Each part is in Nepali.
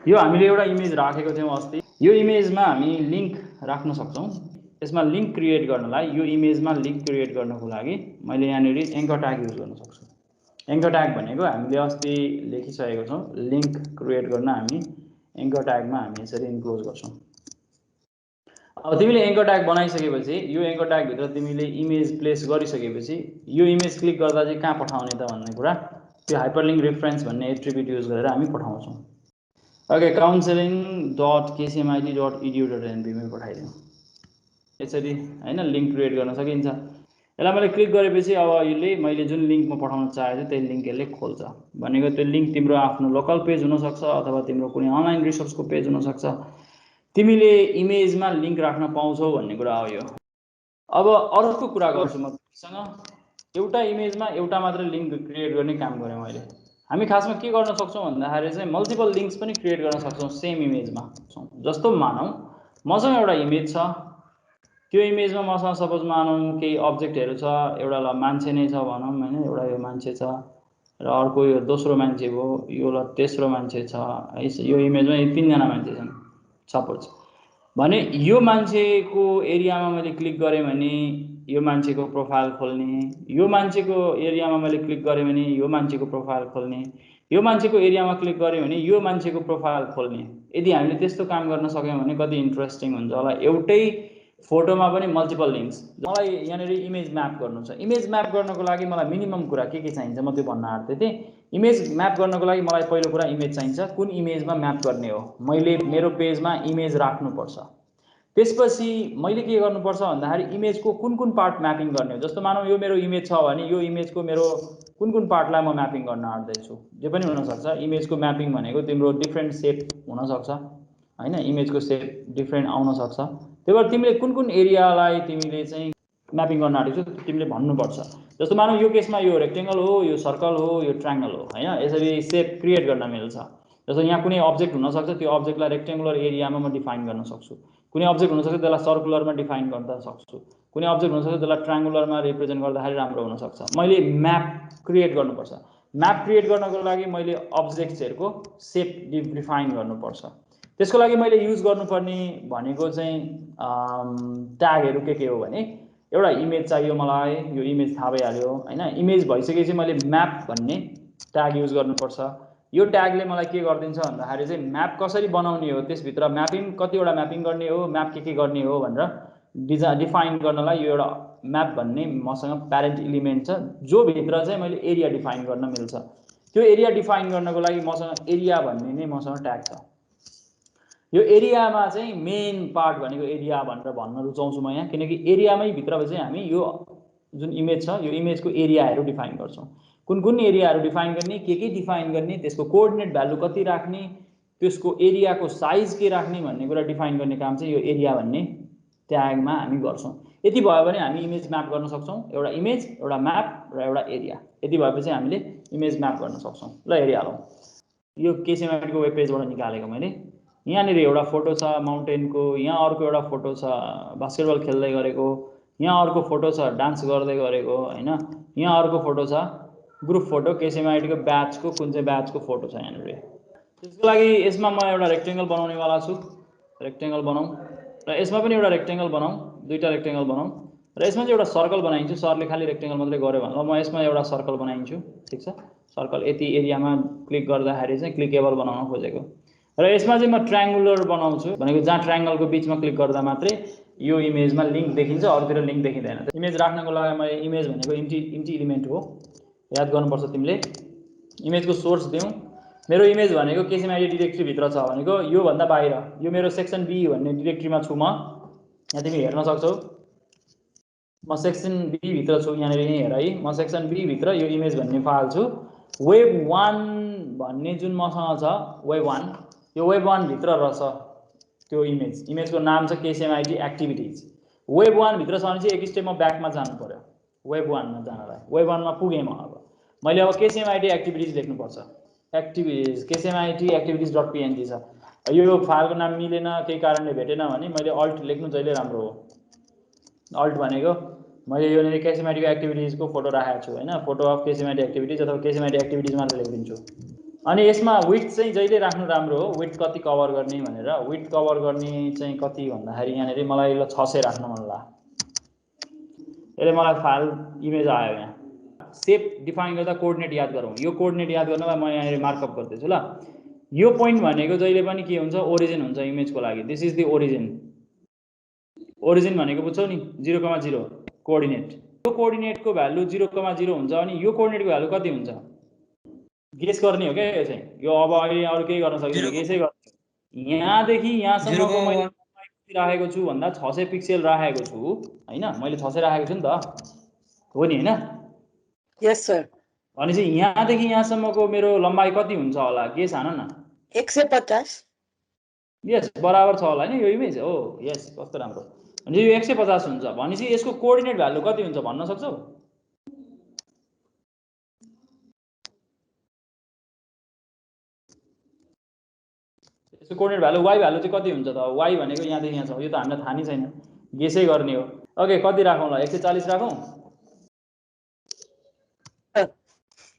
यो हामीले एउटा इमेज राखेको थियौं अस्ति। यो इमेजमा हामी लिंक राख्न सक्छौं। यसमा लिंक क्रिएट गर्नलाई यो इमेजमा लिंक क्रिएट गर्नको लागि मैले यहाँनेरि एंकर ट्याग युज गर्न सक्छु। एंकर ट्याग भनेको हामीले अस्ति लेखिसकेको छौं। लिंक क्रिएट गर्न हामी एंकर ट्यागमा हामी यसरी इन्क्लोज गर्छौं। अब तिमीले एंकर ट्याग बनाइसकेपछि यो एंकर ट्याग भित्र तिमीले इमेज प्लेस गरिसकेपछि यो इमेज क्लिक गर्दा चाहिँ कहाँ पठाउने त भन्ने कुरा त्यो हाइपरलिंक रेफरेन्स भन्ने एट्रिब्युट युज गरेर हामी पठाउँछौं। ओके counseling.kcmit.edu.nb मा पठाइदियौ। यसरी हैन लिंक क्रिएट गर्न सकिन्छ। यसलाई मैले क्लिक गरेपछि अब यसले मैले जुन लिंकमा पठाउन चाहेको छु त्यही लिंक यसले खोल्छ। भनेको त्यो लिंक तिम्रो आफ्नो लोकल पेज हुन सक्छ अथवा तिम्रो कुनै अनलाइन रिसोर्सको पेज हुन सक्छ। तिमीले इमेजमा लिंक राख्न पाउँछौ भन्ने कुरा हो यो। अब अर्को कुरा गर्छु म तिमीसँग। एउटा इमेजमा एउटा मात्र लिंक क्रिएट गर्ने काम गरे मैले। हामी खासमा के गर्न सक्छौं भन्दाखेरि चाहिँ मल्टिपल लिंक्स पनि क्रिएट गर्न सक्छौं सेम इमेजमा। जस्तो मानौ मसँग एउटा इमेज छ, त्यो इमेजमा मसँग सपोज मानौ केही अब्जेक्टहरु छ, एउटा ल मान्छे नै छ भनौं हैन, एउटा यो मान्छे छ र अर्को यो दोस्रो मान्छे हो, यो ल तेस्रो मान्छे छ। यो इमेजमा यी तीन जना मान्छे छन् सपोज। भने यो मान्छेको एरियामा मैले क्लिक गरे भने यो मान्छेको प्रोफाइल खोल्ने, यो मान्छेको एरियामा मैले क्लिक गरे भने यो मान्छेको प्रोफाइल खोल्ने, यो मान्छेको एरियामा क्लिक गरे भने यो मान्छेको प्रोफाइल खोल्ने। यदि हामीले त्यस्तो काम गर्न सक्यौं भने कति इन्ट्रेस्टिङ हुन्छ होला। एउटै फोटोमा पनि मल्टिपल लिंक्स। मलाई यहाँनेरि इमेज म्याप गर्नु छ। इमेज म्याप गर्नको लागि मलाई मिनिमम कुरा के चाहिन्छ म त्यो भन्न आँट्दै थिएँ। इमेज म्याप गर्नको लागि मलाई पहिलो कुरा इमेज चाहिन्छ। कुन इमेजमा म्याप गर्ने हो? मैले मेरो पेजमा इमेज राख्नु पर्छ। त्यसपछि मैले के गर्नुपर्छ भन्दाखेरि इमेजको कुन पार्ट म्यापिङ गर्ने हो। जस्तो मानौ यो मेरो इमेज छ भने यो इमेजको मेरो कुन पार्टलाई म म्यापिङ गर्न आँट्दै छु। जे पनि हुन सक्छ। इमेजको म्यापिङ भनेको तिम्रो डिफरेन्ट शेप हुन सक्छ हैन, इमेजको शेप डिफरेन्ट आउन सक्छ। त्यही भएर तिमीले कुन एरियालाई तिमीले चाहिँ म्यापिङ गर्न आँटेको छौ तिमीले भन्नुपर्छ। जस्तो मानौ यो केसमा यो रेक्टेंगल हो, यो सर्कल हो, यो ट्रायंगल हो हैन। यसरी शेप क्रिएट गर्न मिल्छ। जस्तो यहाँ कुनै अब्जेक्ट हुन सक्छ, त्यो अब्जेक्टलाई रेक्टेंगुलर एरियामा म डिफाइन गर्न सक्छु। कुनै अब्जेक्ट हुन सक्छ त्यसलाई सर्कुलरमा डिफाइन गर्न सक्छु। कुनै अब्जेक्ट हुन सक्छ त्यसलाई ट्रायंगुलरमा रिप्रेजेन्ट गर्दाखेरि राम्रो हुन सक्छ। मैले म्याप क्रिएट गर्नुपर्छ। म्याप क्रिएट गर्नको लागि मैले अब्जेक्ट्सहरुको शेप डिफाइन गर्नुपर्छ। त्यसको लागि मैले युज गर्नुपर्ने भनेको चाहिँ ट्यागहरु के हो भने एउटा इमेज चाहियो मलाई। यो इमेज थाहा भइहाल्यो हैन। इमेज भइसकेपछि मैले म्याप भन्ने ट्याग युज गर्नुपर्छ। यो ट्यागले मलाई के गर्दिन्छ भन्दाखेरि चाहिँ म्याप कसरी बनाउने हो, त्यसभित्र म्यापिङ कतिवटा म्यापिङ गर्ने हो, म्याप के गर्ने हो भनेर डिफाइन गर्नलाई यो एउटा म्याप भन्ने मसँग प्यारेन्ट एलिमेन्ट छ, जो भित्र चाहिँ मैले एरिया डिफाइन गर्न मिल्छ। त्यो एरिया डिफाइन गर्नको लागि मसँग एरिया भन्ने नै मसँग ट्याग छ। यो एरियामा चाहिँ मेन पार्ट भनेको एरिया भनेर भन्न रुचाउँछु म यहाँ, किनकि एरियामै भित्र चाहिँ हामी यो जुन इमेज छ यो इमेजको एरियाहरु डिफाइन गर्छौं। कुन एरियाहरु डिफाइन गर्ने, के डिफाइन गर्ने, त्यसको कोअर्डिनेट भ्यालु कति राख्ने, त्यसको एरियाको साइज के राख्ने भन्ने कुरा डिफाइन गर्ने काम चाहिँ यो एरिया भन्ने ट्यागमा हामी गर्छौं। यति भयो भने हामी इमेज म्याप गर्न सक्छौं। एउटा इमेज, एउटा म्याप र एउटा एरिया। यति भएपछि हामीले इमेज म्याप गर्न सक्छौं। ल हेरिहालौं। यो केसीएमआईको वेब पेजबाट निकालेको मैले। यहाँनेरि एउटा फोटो छ माउन्टेनको, यहाँ अर्को एउटा फोटो छ बास्केटबल खेल्दै गरेको, यहाँ अर्को फोटो छ डान्स गर्दै गरेको हैन, यहाँ अर्को फोटो छ ग्रुप फोटो केसीएमआईको ब्याचको कुन चाहिँ ब्याचको फोटो छ यहाँनेरि। त्यसको लागि यसमा म एउटा रेक्टेंगल बनाउने वाला छु। रेक्टेंगल बनाऊ र यसमा पनि एउटा रेक्टेंगल बनाऊ, दुईटा रेक्टेंगल बनाऊ र यसमा चाहिँ एउटा सर्कल बनाइन्छु। सरले खाली रेक्टेंगल मात्रै गर्यो भने म यसमा एउटा सर्कल बनाइन्छु। ठीक छ। सर्कल यति एरियामा क्लिक गर्दाखेरि चाहिँ क्लिकेबल बनाउन खोजेको र यसमा चाहिँ म ट्रायंगुलर बनाउँछु। भनेको जहाँ ट्रायंगलको बीचमा क्लिक गर्दा मात्रै यो इमेजमा लिंक देखिन्छ, अरूतिर लिंक देखिदैन। इमेज राख्नको लागि मैले इमेज भनेको इम्टी एलिमेन्ट हो, याद गर्नुपर्छ तिमीले। इमेजको सोर्स दिउँ। मेरो इमेज भनेको केसीएमआई डिरेक्टरी भित्र छ भनेको यो भन्दा बाहिर यो मेरो सेक्सन बी भन्ने डिरेक्टरीमा छु म। यहाँ तिमी हेर्न सक्छौ म सेक्सन बी भित्र छु। यहाँ हेर है, म सेक्सन बी भित्र यो इमेज भन्ने फाइल छु। वेब 1 भन्ने जुन मसँग छ वेब 1, यो वेब 1 भित्र रहेछ त्यो इमेजको नाम छ केसीएमआई एक्टिभिटीज। वेब 1 भित्र छ भने चाहिँ एक स्टेप म ब्याकमा जानु पर्यो वेब 1 मा जानलाई। वेब 1 मा पुगे म। अब मैले अब केसीएमआई एक्टिभिटीज लेख्नु पर्छ। एक्टिभिटीज केसीएमआई एक्टिभिटीज.png छ। यो फाइलको नाम मिलेन, केही कारणले भेटेन भने मैले अल्ट लेख्नु जहिले राम्रो हो। अल्ट भनेको मैले यो केसीएमआई एक्टिभिटीजको फोटो राखेको छु हैन, फोटो अफ केसीएमआई एक्टिभिटीज अथवा केसीएमआई एक्टिभिटीज मात्र लेखिदिन्छु। अनि यसमा विड्थ चाहिँ जहिले राख्नु राम्रो हो विड्थ कति कभर गर्ने भनेर विड्थ कभर गर्ने चाहिँ कति भन्दाखेरि यहाँनिर मलाई ल 600 राख्नु मन लाग्यो यसले मलाई फाइल इमेज आयो यहाँ सेप डिफाइन गर्दा कोअर्डिनेट याद गरौँ यो कोअर्डिनेट याद गर्नलाई म यहाँनिर मार्कअप गर्दैछु ल यो पोइन्ट भनेको जहिले पनि के हुन्छ ओरिजिन हुन्छ इमेजको लागि दिस इज द ओरिजिन भनेको बुझ्छौ नि 0,0 कोअर्डिनेट यो कोअर्डिनेटको भ्यालु 0,0 हुन्छ अनि यो कोअर्डिनेटको भ्यालु कति हुन्छ गेस गर्ने हो क्या यो चाहिँ यो अब अहिले अरु केही गर्न सकिदैन गेसै गर्ने यहाँदेखि यहाँसम्मको मैले राखेको छु भन्दा 600 पिक्सेल राखेको छु हैन मैले 600 राखेको छु नि त हो नि हैन यस सर भनेपछि यहाँदेखि यहाँसम्मको मेरो लम्बाइ कति हुन्छ होला गेस हान न 150 यस बराबर छ होला हैन यो इमेज हो यस कस्तो राम्रो अनि यो 150 हुन्छ भनेपछि यसको कोअर्डिनेट भ्यालु कति हुन्छ भन्न सक्छौ यसको कोअर्डिनेट भ्यालु y भ्यालु चाहिँ कति हुन्छ त y भनेको यहाँदेखि यहाँ छ यो त हामीलाई थाहा नै छैन गेसै गर्ने हो ओके कति राखौँ ल 140 राखौँ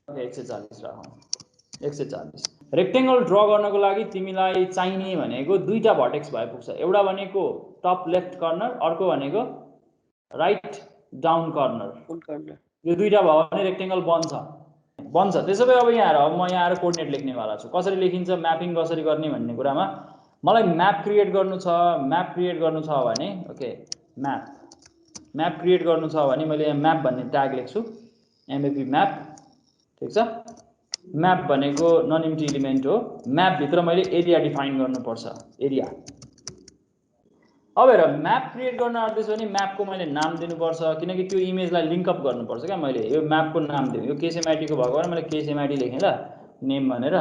ओके 140 राखौँ 140 रेक्टेंगल ड्र गर्नको लागि तिमीलाई चाहिने भनेको दुईटा भर्टेक्स भए पुग्छ एउटा भनेको टप लेफ्ट कर्नर अर्को भनेको राइट डाउन कर्नर यो दुईटा भयो भने रेक्टेंगल बन्छ त्यसो भए अब यहाँ हेर अब म यहाँ आएर कोअर्डिनेट लेख्नेवाला छु कसरी लेखिन्छ म्यापिङ कसरी गर्ने भन्ने कुरामा मलाई म्याप क्रिएट गर्नु छ भने ओके म्याप क्रिएट गर्नु छ भने मैले यहाँ म्याप भन्ने ट्याग लेख्छु एमएपी म्याप ठीक छ म्याप भनेको नन एम्प्टी एलिमेन्ट हो म्याप भित्र मैले एरिया डिफाइन गर्नुपर्छ एरिया अब हेर म्याप क्रिएट गर्न आउँदैछ भने म्यापको मैले नाम दिनुपर्छ किनकि त्यो इमेजलाई लिंक अप गर्नुपर्छ क्या मैले यो म्यापको नाम दिएँ यो केसएमआईटी को भएको भएर मैले केसएमआईटी लेखेँ ल नेम भनेर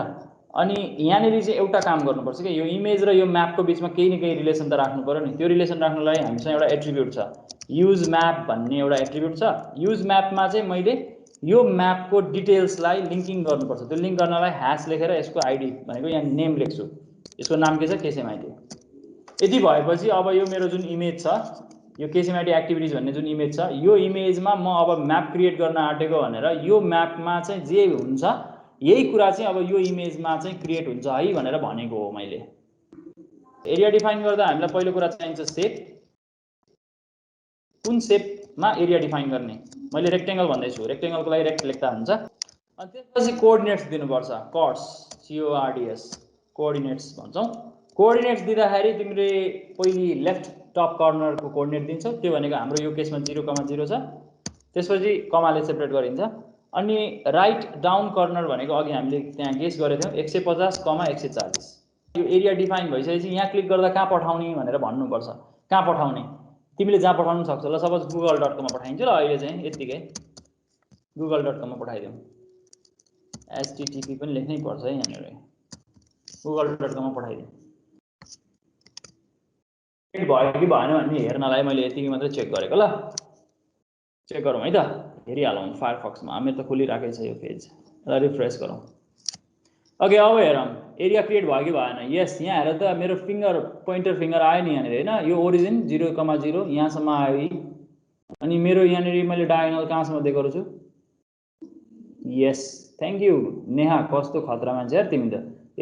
अनि यहाँनिर चाहिँ एउटा काम गर्नुपर्छ कि यो इमेज र यो म्यापको बीचमा केही न केही रिलेसन त राख्नु पर्यो नि त्यो रिलेसन राख्नलाई हामीसँग एउटा एट्रिब्युट छ युज म्याप भन्ने एउटा एट्रिब्युट छ युज म्यापमा चाहिँ मैले यो म्यापको डिटेल्सलाई लिंकिङ गर्नुपर्छ त्यो लिंक गर्नलाई ह्याश लेखेर यसको आईडी भनेको यहाँ नेम लेख्छु यसको नाम के छ केसएमआईटी यदि भएपछि अब यो मेरो जुन इमेज छ यो केसएमआईटी एक्टिभिटिज भन्ने जुन इमेज छ यो इमेजमा म अब म्याप क्रिएट गर्न आँटेको भनेर यो म्यापमा चाहिँ जे हुन्छ यही कुरा चाहिँ अब यो इमेजमा चाहिँ क्रिएट हुन्छ है भनेर भनेको हो मैले एरिया डिफाइन गर्दा हामीलाई पहिलो कुरा चाहिन्छ सेप कुन सेपमा एरिया डिफाइन गर्ने मैले रेक्टेंगल भन्दैछु रेक्टेंगलको लागि रेक्ट लेख्दा हुन्छ अनि त्यसपछि कोअर्डिनेट्स दिनुपर्छ CORDS कोअर्डिनेट्स भन्छौं कोअर्डिनेट्स दिँदाखेरि तिमीले पहिली लेफ्ट टप कर्नरको कोअर्डिनेट दिन्छौ त्यो भनेको हाम्रो यो केसमा 0,0 छ त्यसपछि कमाले सेपरेट गरिन्छ अनि राइट डाउन कर्नर भनेको अघि हामीले त्यहाँ गेस गरेथ्यौं 150, 140 यो एरिया डिफाइन भइसकेपछि यहाँ क्लिक गर्दा कहाँ पठाउने भनेर भन्नुपर्छ कहाँ पठाउने तिमीले जहाँ पठाउन सक्छौ ल सपोज google.com मा पठाइन्छ ल अहिले चाहिँ यतिकै google.com मा पठाइदिउँ http पनि लेख्नै पर्छ है यहाँनिर google.com मा पठाइदिउँ भयो कि भएन भन्ने हेर्नलाई मैले यतिकै मात्रै चेक गरेको ल चेक गरौँ है त हेरिहालौँ फायरफक्समा मेरो त खोलिराखेको छ यो पेज ल रिफ्रेश गरौँ ओके अब हेरौँ एरिया क्रिएट भयो कि भएन यस यहाँ हेर त मेरो फिंगर पोइन्टर फिंगर आयो नि यहाँनिर हैन यो ओरिजिन 0,0 यहाँसम्म आयो अनि मेरो यहाँनिर मैले डायगोनल कहाँसम्म देखाएको छु यस थ्यांक यू नेहा कस्तो खतरा मान्छे यार तिमी त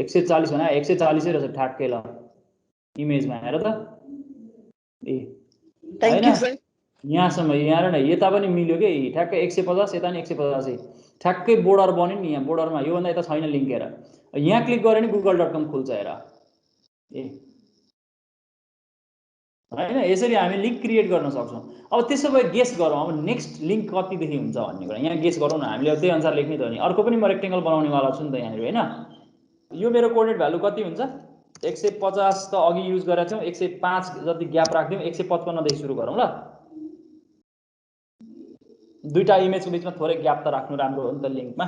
140 भने 140 रहेछ ठ्याक्कै ल इमेजमा हेर त ए थ्यांक यू सर यहाँसम्म यहाँ र न यता पनि मिल्यो के ठ्याक्कै 150 यता नि 150 ठ्याक्कै बोर्डर बन्यो नि यहाँ बोर्डरमा यो भन्दा यता छैन लिंक हेर यहाँ क्लिक गरे नि google.com खुल्छ हेर ए हैन यसरी हामी लिंक क्रिएट गर्न सक्छौं अब त्यसो भए गेस गरौँ अब नेक्स्ट लिंक कति देखि हुन्छ भन्ने कुरा यहाँ गेस गरौँ न हामीले अब त्यही अनुसार लेख्ने त हो नि अर्को पनि म रेक्टेंगल बनाउने वाला छु नि त यहाँनिर हैन यो मेरो कोअर्डिनेट भ्यालु कति हुन्छ 150 त अघि युज गरेका थियौ 105 जति ग्याप राख्दियौ 155 देखि सुरु गरौँ ल दुईटा इमेजको बीचमा थोरै ग्याप त राख्नु राम्रो हो नि त लिंकमा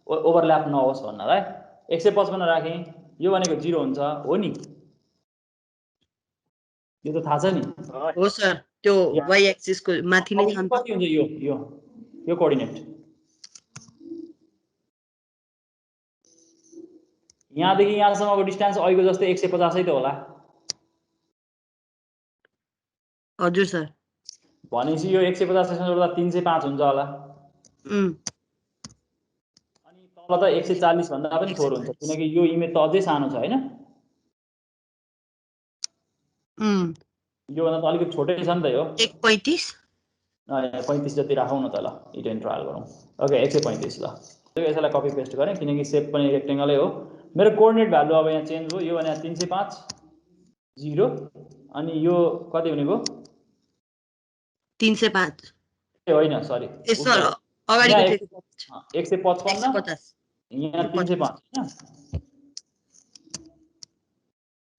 ओभरल्याप नहोस् भन्नलाई 155 राखे यो भनेको 0 हुन्छ हो नि यो त थाहा छ नि हो सर त्यो y एक्सिस को माथि नै छ नि कति हुन्छ यो कोअर्डिनेट यहाँदेखि यहाँसम्मको डिस्टेन्स अहिलेको जस्तै 150 है त होला हजुर सर भनेपछि यो 150 सँग जोड्दा 305 हुन्छ होला अनि तल त 140 भन्दा पनि थोर हुन्छ 140 किनकि यो इमेज त अझै सानो छ हैन यो भन्दा त अलिकति छोटै छ नि त यो 135 35 जति राखौँ न त ल इट ट्रायल गरौँ ओके 135 ल यसलाई कपी पेस्ट गरेँ किनकि सेप पनि रेक्टेंगलै हो मेरो कोअर्डिनेट भ्यालु अब यहाँ चेन्ज भयो यो भने 305 0 अनि यो कति हुने भयो 305 ए होइन सरी सर यहाँ अगाडिको 155 150 यहाँ 305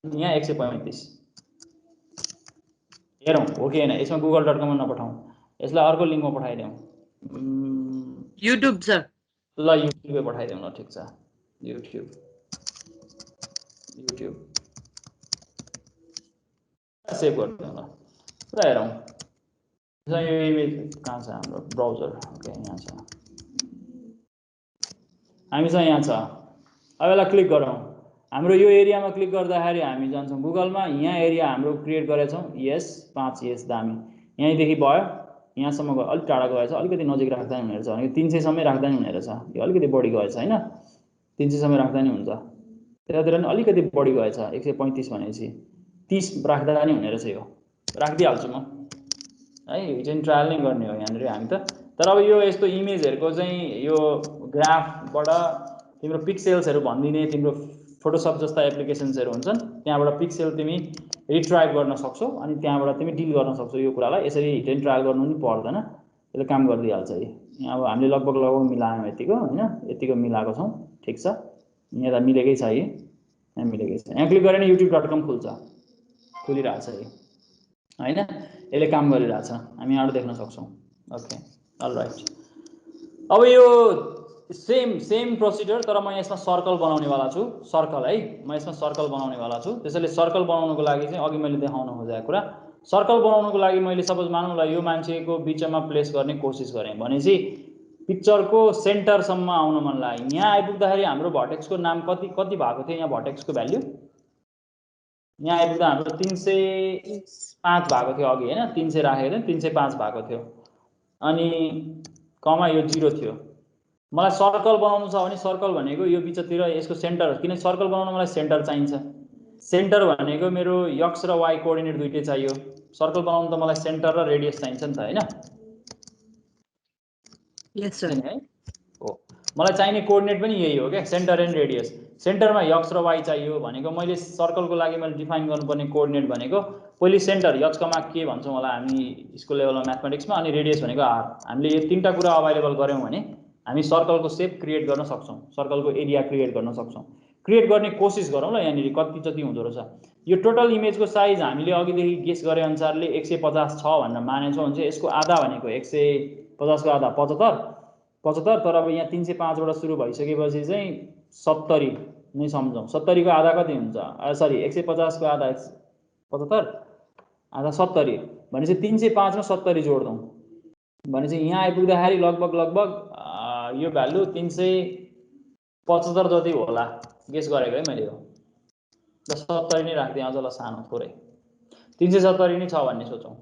हैन यहाँ 135 हेरौँ हो कि हैन यसमा google.com मा नपठाउँ यसलाई अर्को लिङ्कमा पठाइदेऊ युट्युब सर ल युट्युबमै पठाइदेऊ न ठिक छ युट्युब सेभ गर्नु ल ल हेरौँ यो इमेज कहाँ छ हाम्रो ब्राउजर ओके यहाँ छ हामीसँग यहाँ छ अब यसलाई क्लिक गरौँ हाम्रो यो एरियामा क्लिक गर्दाखेरि हामी जान्छौँ गुगलमा यहाँ एरिया हाम्रो क्रिएट गरेछौँ यस 5 यस दामी यहीँदेखि भयो यहाँसम्म गयो अलिक टाढा गएछ अलिकति नजिक राख्दा नि हुने रहेछ भनेको 300 सम्मै राख्दा नि हुने रहेछ यो अलिकति बढी गएछ हैन 300 सम्मै राख्दा नि हुन्छ त्यतातिर नि अलिकति बढी गएछ 135 भनेपछि 30 राख्दा नि हुने रहेछ यो राखिदिइहाल्छु म है चाहिँ ट्रायल नै गर्ने हो यहाँनिर हामी त तर अब यो यस्तो इमेजहरुको चाहिँ यो ग्राफबाट तिम्रो पिक्सेल्सहरु भन्दिने तिम्रो फोटोशप जस्ता एप्लिकेसन्सहरु हुन्छन् त्यहाँबाट पिक्सेल तिमी रिट्राइभ गर्न सक्छौ अनि त्यहाँबाट तिमी डिल गर्न सक्छौ यो कुरालाई यसरी हिट एन्ड ट्रायल गर्नु नि पर्दैन यसले काम गर्दिहाल्छ यहाँ अब हामीले लगभग मिलायौं यतिको हैन यतिको मिलाएको छौं ठीक छ यहाँ त मिलेकै छ यहाँ मिलेकै छ यहाँ क्लिक गरे नि youtube.com खुल्छ खुलिरहेछ हैन यसले काम गरिरहेछ हामी यहाँबाट देख्न सक्छौं ओके अलराइट अब यो सेम प्रोसिजर तर म यसमा सर्कल बनाउनेवाला छु सर्कल है म यसमा सर्कल बनाउनेवाला छु त्यसैले सर्कल बनाउनको लागि चाहिँ अघि मैले देखाउन खोजेको कुरा सर्कल बनाउनको लागि मैले सपोज मानौँ ल यो मान्छेको बीचमा प्लेस गर्ने कोसिस गरेँ भनेपछि पिक्चरको सेन्टरसम्म आउन मन लाग्यो यहाँ आइपुग्दाखेरि हाम्रो भर्टेक्सको नाम कति भएको थियो यहाँ भर्टेक्सको भ्याल्यु यहाँ आइपुग्दा हाम्रो 305 भएको थियो अघि हैन 300 राखेको थियो 305 भएको थियो अनि कमा यो 0 थियो मलाई सर्कल बनाउनु छ भने सर्कल भनेको यो बीचतिर यसको सेन्टर किन सर्कल बनाउन मलाई सेन्टर चाहिन्छ सेन्टर भनेको मेरो x र y कोअर्डिनेट दुईटै चाहियो सर्कल बनाउन त मलाई सेन्टर र रेडियस चाहिन्छ नि त हैन यस सर हो मलाई चाहिने कोअर्डिनेट पनि यही हो के सेन्टर एन्ड रेडियस सेन्टरमा x र y चाहियो भनेको मैले सर्कलको लागि मैले डिफाइन गर्नुपर्ने कोअर्डिनेट भनेको पहिले सेन्टर x कमा के भन्छौं होला हामी स्कुल लेभलमा म्याथमेटिक्समा अनि रेडियस भनेको r हामीले यो तीनटा कुरा अवेलेबल गर्यौं भने हामी सर्कलको सेप क्रिएट गर्न सक्छौं सर्कलको एरिया क्रिएट गर्न सक्छौं क्रिएट गर्ने कोसिस गरौँ ल यहाँनिर कति जति हुँदो रहेछ यो टोटल इमेजको साइज हामीले अघिदेखि गेस गरे अनुसारले 150 छ भनेर मानेछौं भने यसको आधा भनेको 150 को आधा 75 तर अब यहाँ 305 बाट सुरु भइसकेपछि चाहिँ 70 नै सम्झौं 70 को आधा कति हुन्छ सरी 150 को आधा 75 आधा 70 भनेपछि 305 मा 70 जोड्दौं भनेपछि यहाँ आइपुग्दाखेरि लगभग यो भ्यालु 375 जति होला गेस गरेको है मैले यो 70 नै राख्दिए अझ ल सानो थोरै 370 नै छ भन्ने सोचौं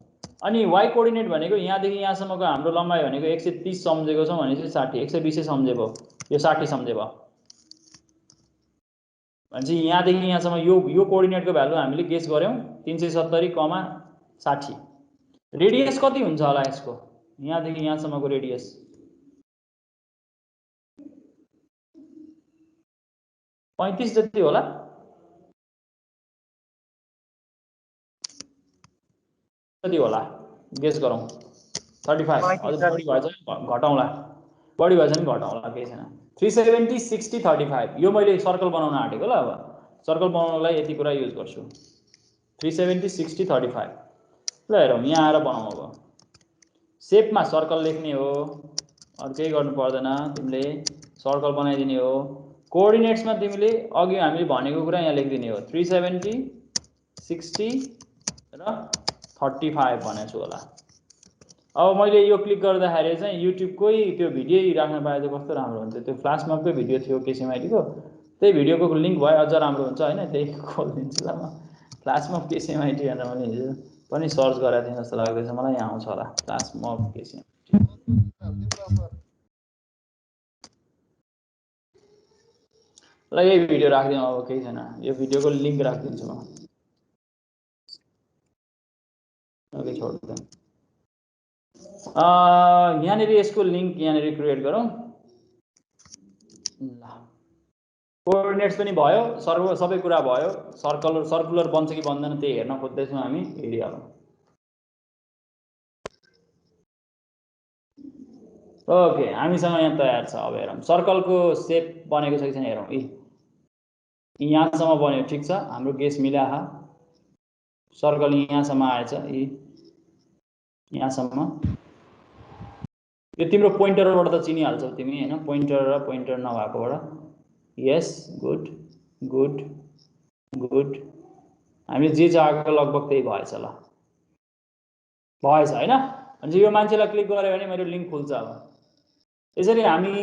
अनि y कोअर्डिनेट भनेको यहाँदेखि यहाँसम्मको हाम्रो लम्बाइ भनेको 130 सम्झेको छौं भनेपछि 60 120 सम्झेको यो 60 सम्झेको भनेपछि यहाँदेखि यहाँसम्म यो कोअर्डिनेटको भ्यालु हामीले गेस गर्यौं 370, 60 रेडियस कति हुन्छ होला यसको यहाँदेखि यहाँसम्मको रेडियस पैंतीस जति होला कति होला गेस गरौँ 35 अझ बढी भएछ घटाउला बढी भएछ नि घटाउला केही छैन 370 60 35 यो मैले सर्कल बनाउन आँटेको ल अब सर्कल बनाउनलाई यति कुरा युज गर्छु 370 60 35 ल हेरौँ यहाँ आएर बनाउँ अब सेपमा सर्कल लेख्ने हो अरु केही गर्नु पर्दैन तिमीले सर्कल बनाइदिने हो कोअर्डिनेट्समा तिमीले अघि हामीले भनेको कुरा यहाँ लेखिदिने हो 370 60 र 35 भनेछु होला अब मैले यो क्लिक गर्दाखेरि चाहिँ युट्युबकै त्यो भिडियो राख्न पाए चाहिँ कस्तो राम्रो हुन्थ्यो त्यो फ्ल्याश मपकै भिडियो थियो केसीएमआईटी को त्यही भिडियोको लिंक भए अझ राम्रो हुन्छ हैन त्यही खोलिदिन्छु ल म फ्ल्याश मप केसीएमआईटी भनेर मैले हिजो पनि सर्च गरेको थिएँ जस्तो लाग्दैछ मलाई यहाँ आउँछ होला फ्ल्याश मप केसीएमआईटी ल यही भिडियो राखिदिउँ, अब केही छैन, यो भिडियोको लिङ्क राखिदिन्छु म। ओके छोड्दिउँ। यहाँनिर यसको लिङ्क यहाँनिर क्रिएट गरौँ। ल कोअर्डिनेट्स पनि भयो, सबै कुरा भयो। सर्कुलर बन्छ कि बन्दैन त्यही हेर्न खोज्दैछौँ हामी एरियामा। ओके हामीसँग यहाँ तयार छ। अब हेरौँ सर्कलको सेप बनेको छ कि छैन हेरौँ। यहाँसम्म बन्यो, ठिक छ, हाम्रो गेस मिलाहा। सर्कल यहाँसम्म आएछ, यहाँसम्म। यो तिम्रो पोइन्टरबाट त चिनिहाल्छौ तिमी हैन, पोइन्टर र पोइन्टर नभएकोबाट। यस गुड गुड गुड। हामीले जे चाहेको लगभग त्यही भएछ। ल भएछ हैन। अनि यो मान्छेलाई क्लिक गऱ्यो भने मेरो लिङ्क खुल्छ। अब यसरी हामी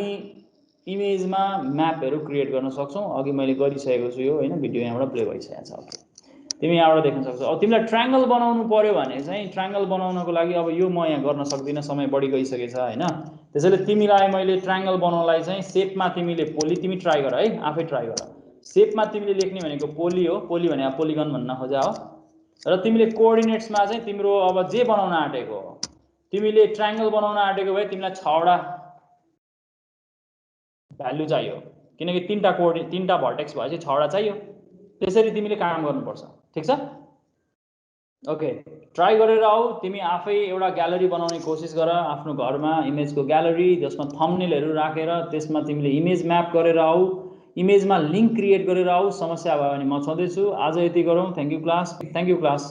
इमेजमा म्यापहरू क्रिएट गर्न सक्छौँ। अघि मैले गरिसकेको छु यो हैन, भिडियो यहाँबाट प्ले भइसकेको छ। तिमी यहाँबाट देख्न सक्छौ। अब तिमीलाई ट्रायङ्गल बनाउनु पर्यो भने चाहिँ ट्रायङ्गल बनाउनको लागि अब यो म यहाँ गर्न सक्दिनँ, समय बढी गइसकेछ हैन। त्यसैले तिमीलाई मैले ट्रायङ्गल बनाउनलाई चाहिँ सेपमा तिमीले तिमी ट्राई गर है, आफै ट्राई गर। सेपमा तिमीले लेख्ने भनेको पोली हो, पोली भने पोलिगन भन्न खोजा हो। र तिमीले कोअर्डिनेट्समा चाहिँ तिम्रो अब जे बनाउन आँटेको हो, तिमीले ट्रायङ्गल बनाउन आँटेको भए तिमीलाई 6 वटा भ्यालु चाहियो, किनकि 3टा भर्टेक्स भएपछि 6 वटा चाहियो। त्यसरी तिमीले काम गर्नुपर्छ, ठिक छ। ओके ट्राई गरेर आऊ। तिमी आफै एउटा ग्यालरी बनाउने कोसिस गर आफ्नो घरमा, इमेजको ग्यालरी जसमा थम्बनेलहरू राखेर त्यसमा तिमीले इमेज म्याप गरेर आऊ, इमेजमा लिङ्क क्रिएट गरेर आऊ। समस्या भयो भने म छँदैछु। आज यति गरौँ। Thank you class.